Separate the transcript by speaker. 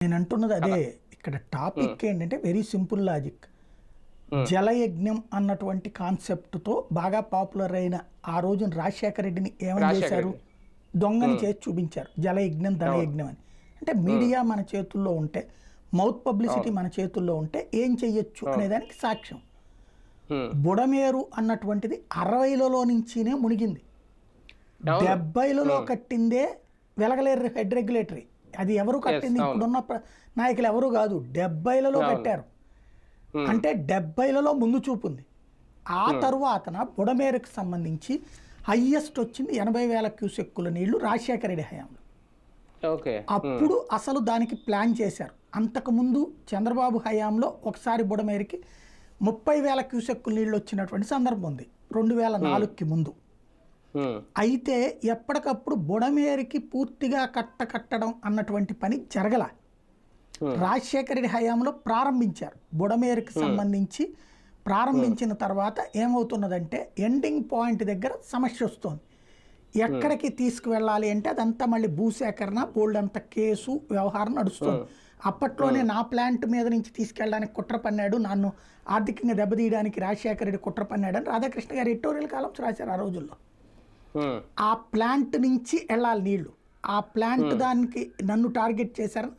Speaker 1: నేను అంటున్నది అదే.
Speaker 2: కదా!
Speaker 1: ఇక్కడ టాపిక్ ఏంటంటే వెరీ సింపుల్ లాజిక్.
Speaker 2: హ్మ్.
Speaker 1: జలయజ్ఞం అన్నటువంటి కాన్సెప్ట్‌తో బాగా పాపులర్ అయిన ఆ రోజున రాజశేఖర రెడ్డిని ఏమని
Speaker 2: రాజశేఖర
Speaker 1: చేశారు?
Speaker 2: రెడ్డి.
Speaker 1: దొంగని
Speaker 2: హ్మ్.
Speaker 1: చేసి చూపించారు. జలయజ్ఞం,
Speaker 2: అవును.
Speaker 1: ధనయజ్ఞం అని. అంటే మీడియా మన చేతుల్లో ఉంటే, మౌత్ పబ్లిసిటీ
Speaker 2: అవును.
Speaker 1: మన చేతుల్లో ఉంటే ఏం చెయ్యొచ్చు
Speaker 2: అవును.
Speaker 1: అనేదానికి సాక్ష్యం.
Speaker 2: హ్మ్.
Speaker 1: బుడమేరు అన్నటువంటిది 60లలో నుంచినే మునిగింది.
Speaker 2: అవును.
Speaker 1: 70లలో
Speaker 2: హ్మ్.
Speaker 1: కట్టిందే వెలగలేరు హెడ్ రెగ్యులేటరీ. అది ఎవరు
Speaker 2: యెస్.
Speaker 1: కట్టింది?
Speaker 2: అవును.
Speaker 1: ఇప్పుడున్న నాయకులు ఎవరు కాదు. 70లలో
Speaker 2: అవును.
Speaker 1: కట్టారు.
Speaker 2: హ్మ్.
Speaker 1: అంటే 70లలో ముందు చూపుంది. ఆ
Speaker 2: హ్మ్.
Speaker 1: తరువాతన బుడమేరుకు సంబంధించి హయ్యెస్ట్ వచ్చింది 80,000 క్యూసెక్కుల నీళ్లు రాజశేఖర రెడ్డి హయాంలో.
Speaker 2: ఓకే. హ్మ్.
Speaker 1: అప్పుడు అసలు దానికి ప్లాన్ చేశారు. అంతకుముందు చంద్రబాబు హయాంలో ఒకసారి బుడమేరుకి 30,000 క్యూసెక్కుల నీళ్ళు వచ్చినటువంటి సందర్భం ఉంది 2004కి ముందు.
Speaker 2: హ్మ్.
Speaker 1: అయితే ఎప్పటికప్పుడు బుడమేరుకి పూర్తిగా కట్టడం అన్నటువంటి పని జరగల.
Speaker 2: హ్మ్.
Speaker 1: రాజశేఖర రెడ్డి హయాంలో ప్రారంభించారు. బుడమేరుకి సంబంధించి ప్రారంభించిన తర్వాత ఏమవుతున్నదంటే ఎండింగ్ పాయింట్ దగ్గర సమస్య వస్తుంది. ఎక్కడికి తీసుకువెళ్ళాలి అంటే అదంతా మళ్ళీ భూసేకరణ బోల్డంత కేసు వ్యవహారం నడుస్తుంది. అప్పట్లోనే నా ప్లాంట్ మీద నుంచి తీసుకెళ్ళడానికి కుట్ర పన్నాడు, నన్ను ఆర్థికంగా దెబ్బతీయడానికి రాజశేఖర రెడ్డి కుట్ర పన్నాడని రాధాకృష్ణ గారు ఎడిటోరియల్ కాలమ్స్ రాశారు ఆ రోజుల్లో.
Speaker 2: హ్మ్.
Speaker 1: ఆ ప్లాంట్ నుంచి వెళ్ళాలి నీళ్లు. ఆ ప్లాంట్ దానికి నన్ను టార్గెట్ చేశారని